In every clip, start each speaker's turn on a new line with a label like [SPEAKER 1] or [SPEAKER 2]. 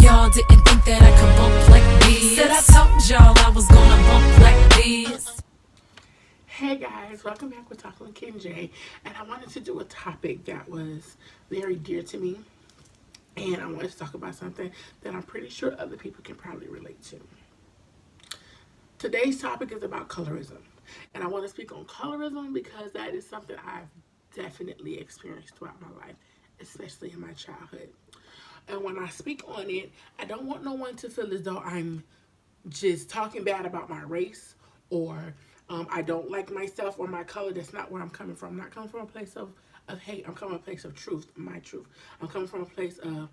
[SPEAKER 1] y'all didn't think that I could bump like this. Said I told y'all I was gonna bump like this.
[SPEAKER 2] Hey guys, welcome back with Talking with Kenjay, and I wanted to do a topic that was very dear to me, and I wanted to talk about something that I'm pretty sure other people can probably relate to. Today's topic is about colorism, and I want to speak on colorism because that is something I've definitely experienced throughout my life, especially in my childhood. And when I speak on it, I don't want no one to feel as though I'm just talking bad about my race or I don't like myself or my color. That's not where I'm coming from. I'm not coming from a place of hate. I'm coming from a place of truth, my truth. I'm coming from a place of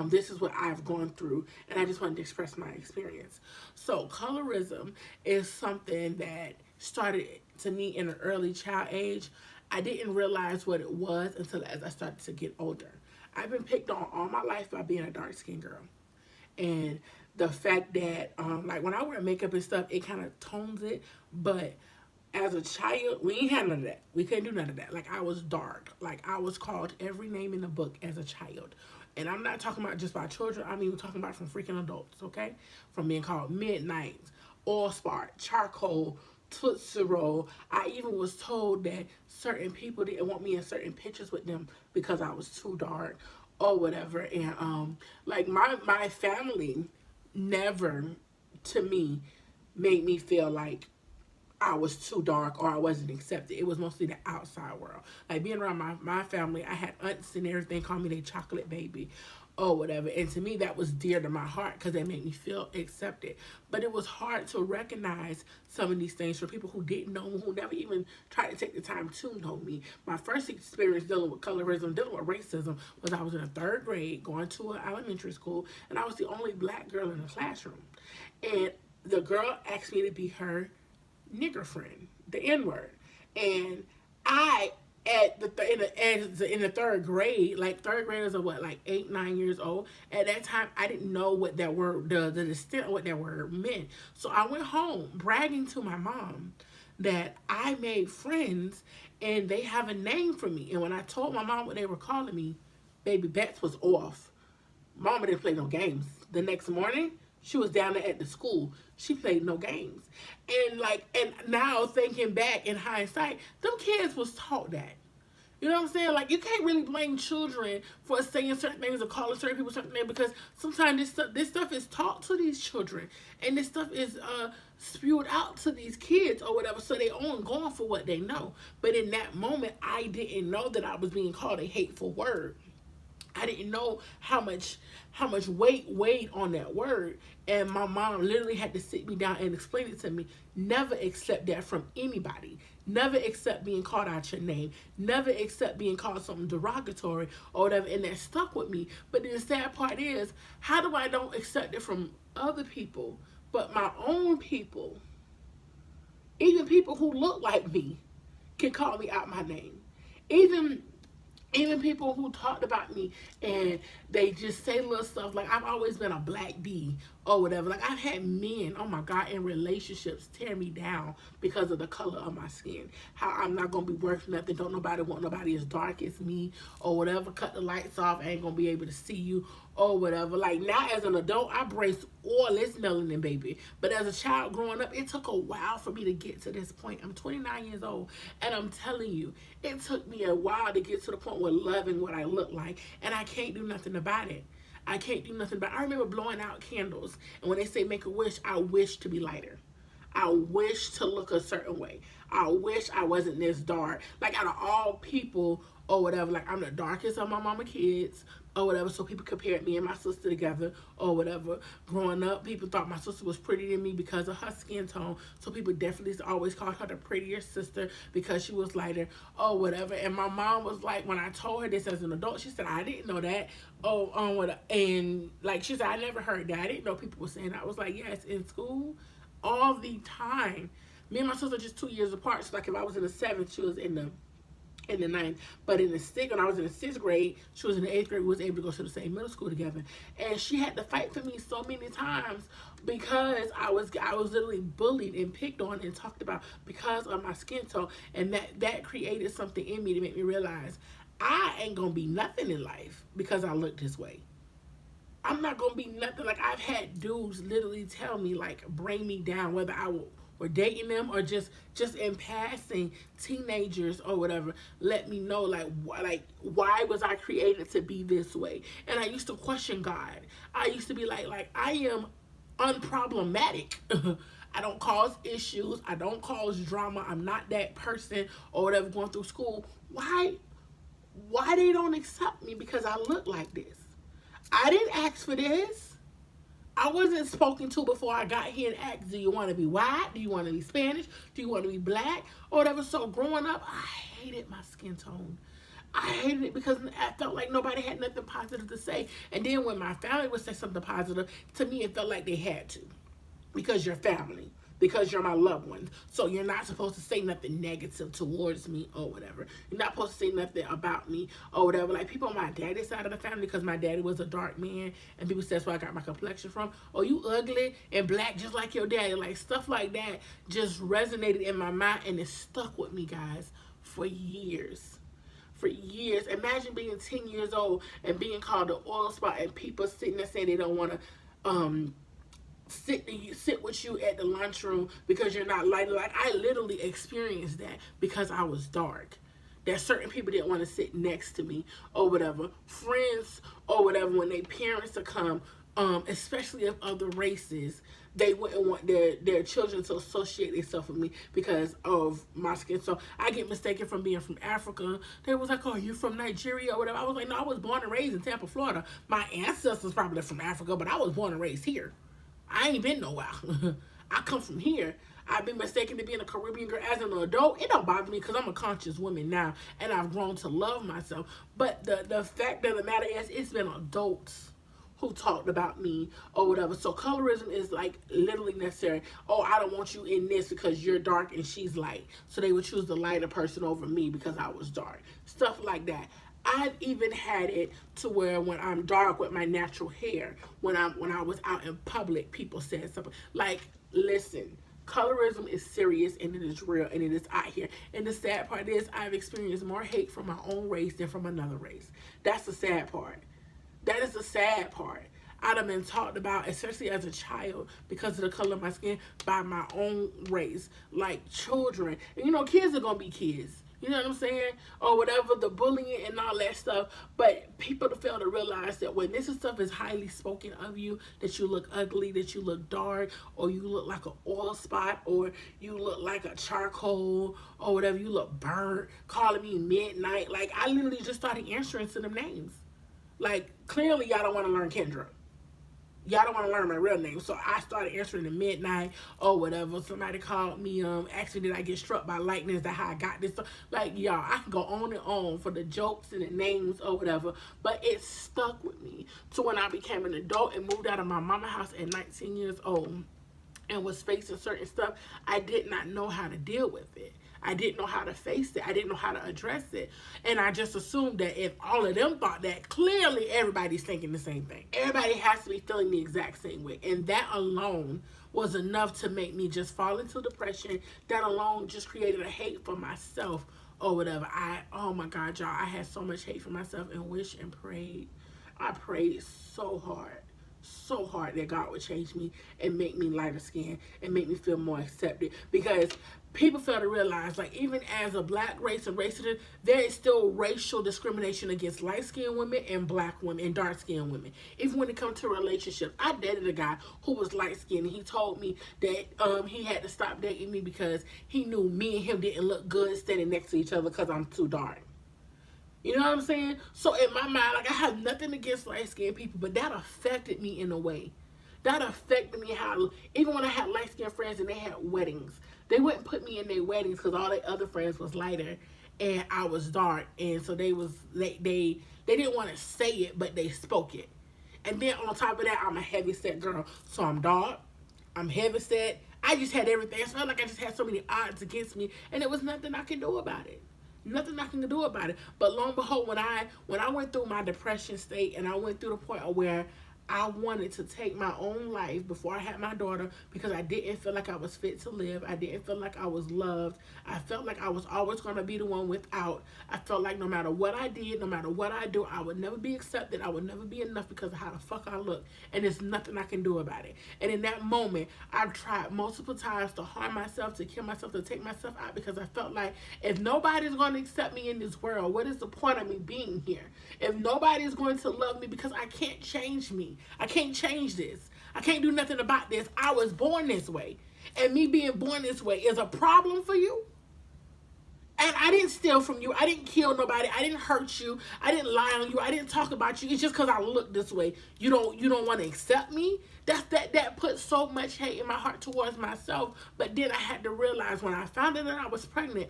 [SPEAKER 2] this is what I've gone through, and I just wanted to express my experience. So, colorism is something that started to me in an early child age. I didn't realize what it was until as I started to get older. I've been picked on all my life by being a dark-skinned girl. And the fact that, like, when I wear makeup and stuff, it kind of tones it. But as a child, we ain't had none of that. We couldn't do none of that. Like, I was dark. Like, I was called every name in the book as a child. And I'm not talking about just by children. I'm even talking about from freaking adults, okay? From being called Midnight, Allspark, Charcoal, Tootsie Roll. I even was told that certain people didn't want me in certain pictures with them because I was too dark or whatever. And like my family never to me made me feel like I was too dark or I wasn't accepted. It was mostly the outside world. Like being around my family, I had aunts and everything call me their chocolate baby or whatever. And to me, that was dear to my heart because they made me feel accepted. But it was hard to recognize some of these things for people who didn't know me, who never even tried to take the time to know me. My first experience dealing with colorism, dealing with racism, was I was in the third grade going to an elementary school, and I was the only black girl in the classroom. And the girl asked me to be her nigger friend, the N word, and I in the third grade, like third graders are what, like 8, 9 years old. At that time, I didn't know what that word, the extent of what that word meant. So I went home bragging to my mom that I made friends and they have a name for me. And when I told my mom what they were calling me, baby Bets was off. Mama didn't play no games. The next morning, she was down there at the school. She played no games. And now thinking back in hindsight, them kids was taught that. You know what I'm saying? Like, you can't really blame children for saying certain things or calling certain people certain things because sometimes this stuff is taught to these children. And this stuff is spewed out to these kids or whatever, so they own going for what they know. But in that moment, I didn't know that I was being called a hateful word. I didn't know how much weight weighed on that word. And my mom literally had to sit me down and explain it to me. Never accept that from anybody. Never accept being called out your name. Never accept being called something derogatory or whatever. And that stuck with me. But the sad part is, how do I don't accept it from other people, but my own people, even people who look like me, can call me out my name. Even people who talked about me and they just say little stuff like I've always been a black bee or whatever. Like I've had men, oh my God, in relationships tear me down because of the color of my skin. How I'm not going to be worth nothing. Don't nobody want nobody as dark as me or whatever. Cut the lights off. I ain't going to be able to see you or whatever. Like now as an adult, I brace all this melanin, baby. But as a child growing up, it took a while for me to get to this point. I'm 29 years old and I'm telling you, it took me a while to get to the point where loving what I look like, and I can't do nothing about it. I can't do nothing about it. I remember blowing out candles, and when they say make a wish, I wish to be lighter. I wish to look a certain way. I wish I wasn't this dark. Like out of all people or whatever, like I'm the darkest of my mama kids or whatever, so people compared me and my sister together or whatever. Growing up, people thought my sister was prettier than me because of her skin tone, so people definitely always called her the prettier sister because she was lighter or whatever. And my mom was like, when I told her this as an adult, she said, I didn't know that. And like she said, I never heard that. I didn't know people were saying that. I was like, yes, in school, all the time. Me and my sister are just 2 years apart. So like if I was in the seventh, she was in the ninth. But in the sixth, when I was in the sixth grade, she was in the eighth grade. We was able to go to the same middle school together. And she had to fight for me so many times because I was literally bullied and picked on and talked about because of my skin tone. And that created something in me to make me realize I ain't gonna be nothing in life because I look this way. I'm not gonna be nothing. Like, I've had dudes literally tell me, like, bring me down, whether were dating them or just in passing, teenagers or whatever. Let me know, like why was I created to be this way? And I used to question God. I used to be like I am unproblematic. I don't cause issues. I don't cause drama. I'm not that person or whatever going through school. Why they don't accept me because I look like this? I didn't ask for this. I wasn't spoken to before I got here and asked, do you want to be white? Do you want to be Spanish? Do you want to be black? Or whatever. So growing up, I hated my skin tone. I hated it because I felt like nobody had nothing positive to say. And then when my family would say something positive, to me it felt like they had to. Because you're family. Because you're my loved ones. So you're not supposed to say nothing negative towards me or whatever. You're not supposed to say nothing about me or whatever. Like, people on my daddy's side of the family, because my daddy was a dark man, and people say that's where I got my complexion from. Oh, you ugly and black just like your daddy. Like, stuff like that just resonated in my mind, and it stuck with me, guys, for years. For years. Imagine being 10 years old and being called an oil spot, and people sitting there saying they don't want to sit with you at the lunchroom because you're not light. Like, I literally experienced that because I was dark. That certain people didn't want to sit next to me or whatever. Friends or whatever, when their parents to come, especially of other races, they wouldn't want their children to associate themselves with me because of my skin. So I get mistaken from being from Africa. They was like, oh, you from Nigeria or whatever. I was like, no, I was born and raised in Tampa, Florida. My ancestors probably from Africa, but I was born and raised here. I ain't been nowhere. I come from here. I've been mistaken to being a Caribbean girl as an adult. It don't bother me because I'm a conscious woman now, and I've grown to love myself. But the fact of the matter is, it's been adults who talked about me or whatever. So colorism is like literally necessary. Oh, I don't want you in this because you're dark and she's light. So they would choose the lighter person over me because I was dark. Stuff like that. I've even had it to where when I'm dark with my natural hair, when I was out in public, people said something like, listen, colorism is serious and it is real and it is out here. And the sad part is I've experienced more hate from my own race than from another race. That's the sad part. That is the sad part. I'd have been talked about, especially as a child, because of the color of my skin, by my own race. Like, children. And you know, kids are going to be kids. You know what I'm saying? Or whatever, the bullying and all that stuff. But people fail to realize that when this stuff is highly spoken of you, that you look ugly, that you look dark, or you look like an oil spot, or you look like a charcoal, or whatever, you look burnt, calling me midnight. Like, I literally just started answering to them names. Like, clearly y'all don't want to learn Kendra. Y'all don't want to learn my real name. So I started answering at midnight or whatever. Somebody called me, asked me, did I get struck by lightning? Is that how I got this? Like, y'all, I can go on and on for the jokes and the names or whatever. But it stuck with me. So when I became an adult and moved out of my mama's house at 19 years old and was facing certain stuff, I did not know how to deal with it. I didn't know how to face it. I didn't know how to address it. And I just assumed that if all of them thought that, clearly everybody's thinking the same thing. Everybody has to be feeling the exact same way. And that alone was enough to make me just fall into depression. That alone just created a hate for myself or whatever. Oh my God, y'all, I had so much hate for myself and wished and prayed. I prayed so hard that God would change me and make me lighter skin and make me feel more accepted, because people fail to realize, like, even as a black race and racism, there is still racial discrimination against light-skinned women and black women and dark-skinned women. Even when it comes to relationships, I dated a guy who was light-skinned, and he told me that he had to stop dating me because he knew me and him didn't look good standing next to each other because I'm too dark. You know what I'm saying? So in my mind, like, I have nothing against light-skinned people, but that affected me in a way. That affected me how, even when I had light-skinned friends and they had weddings, they wouldn't put me in their weddings because all their other friends was lighter and I was dark. And so they didn't want to say it, but they spoke it. And then on top of that, I'm a heavy-set girl. So I'm dark, I'm heavy-set. I just had everything. I felt like I just had so many odds against me, and there was nothing I could do about it. Nothing I can do about it. But lo and behold, when I went through my depression state and I went through the point where I wanted to take my own life before I had my daughter because I didn't feel like I was fit to live. I didn't feel like I was loved. I felt like I was always going to be the one without. I felt like no matter what I did, no matter what I do, I would never be accepted. I would never be enough because of how the fuck I look. And there's nothing I can do about it. And in that moment, I've tried multiple times to harm myself, to kill myself, to take myself out because I felt like if nobody's going to accept me in this world, what is the point of me being here? If nobody's going to love me because I can't change me. I can't change this. I can't do nothing about this. I was born this way. And me being born this way is a problem for you? And I didn't steal from you. I didn't kill nobody. I didn't hurt you. I didn't lie on you. I didn't talk about you. It's just because I look this way. You don't want to accept me? That put so much hate in my heart towards myself. But then I had to realize when I found out that I was pregnant,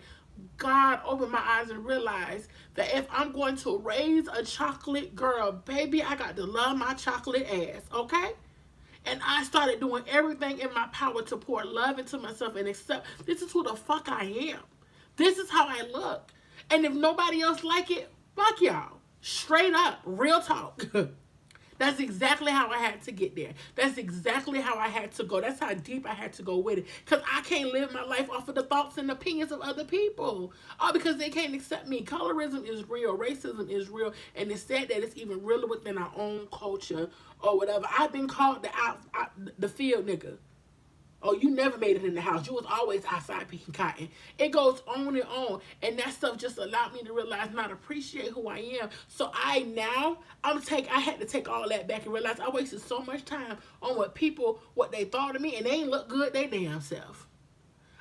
[SPEAKER 2] God opened my eyes and realized that if I'm going to raise a chocolate girl, baby, I got to love my chocolate ass, okay? And I started doing everything in my power to pour love into myself and accept this is who the fuck I am. This is how I look. And if nobody else like it, fuck y'all. Straight up, real talk. That's exactly how I had to get there. That's exactly how I had to go. That's how deep I had to go with it. Because I can't live my life off of the thoughts and opinions of other people. All because they can't accept me. Colorism is real. Racism is real. And it's sad that it's even realer within our own culture or whatever. I've been called the field nigga. Oh, you never made it in the house. You was always outside picking cotton. It goes on and on. And that stuff just allowed me to realize not appreciate who I am. So I had to take all that back and realize I wasted so much time on what they thought of me, and they ain't look good they damn self.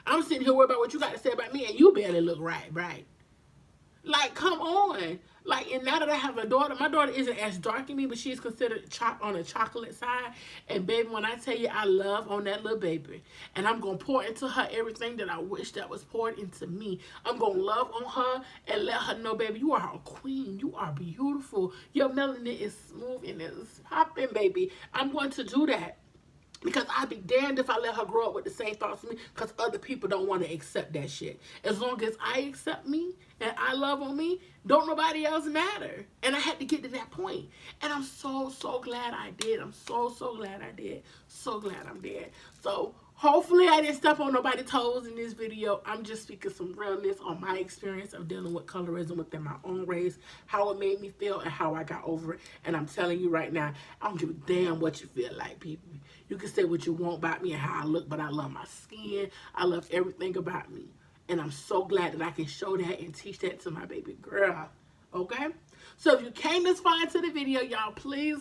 [SPEAKER 2] I'm sitting here worried about what you got to say about me, and you barely look right. Like, come on. Like, and now that I have a daughter, my daughter isn't as dark as me, but she's considered on the chocolate side. And baby, when I tell you I love on that little baby, and I'm going to pour into her everything that I wish that was poured into me. I'm going to love on her and let her know, baby, you are a queen. You are beautiful. Your melanin is smooth and it's popping, baby. I'm going to do that. Because I'd be damned if I let her grow up with the same thoughts as me because other people don't want to accept that shit. As long as I accept me and I love on me, don't nobody else matter. And I had to get to that point. And I'm so glad I did. I'm so glad I did. So glad I'm dead. So hopefully I didn't step on nobody's toes in this video. I'm just speaking some realness on my experience of dealing with colorism within my own race, how it made me feel and how I got over it. And I'm telling you right now, I don't give a damn what you feel like, people. You can say what you want about me and how I look, but I love my skin. I love everything about me. And I'm so glad that I can show that and teach that to my baby girl. Okay? So if you came this far into the video, y'all, please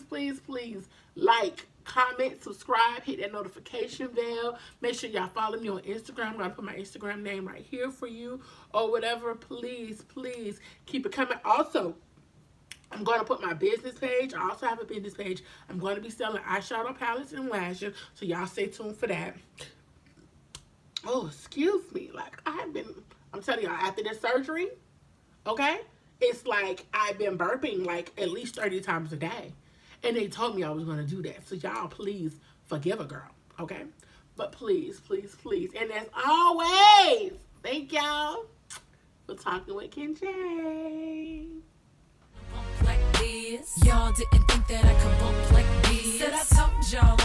[SPEAKER 2] like, comment, subscribe, hit that notification bell. Make sure y'all follow me on Instagram. I'm going to put my Instagram name right here for you or whatever. Please keep it coming. Also, I'm going to put my business page. I also have a business page. I'm going to be selling eyeshadow palettes and lashes. So y'all stay tuned for that. Oh, excuse me. Like, I'm telling y'all, after this surgery, okay, it's like I've been burping like at least 30 times a day. And they told me I was going to do that. So y'all, please forgive a girl, okay? But please. And as always, thank y'all for talking with Ken J.
[SPEAKER 1] Y'all didn't think that I could bump like this. Said I told y'all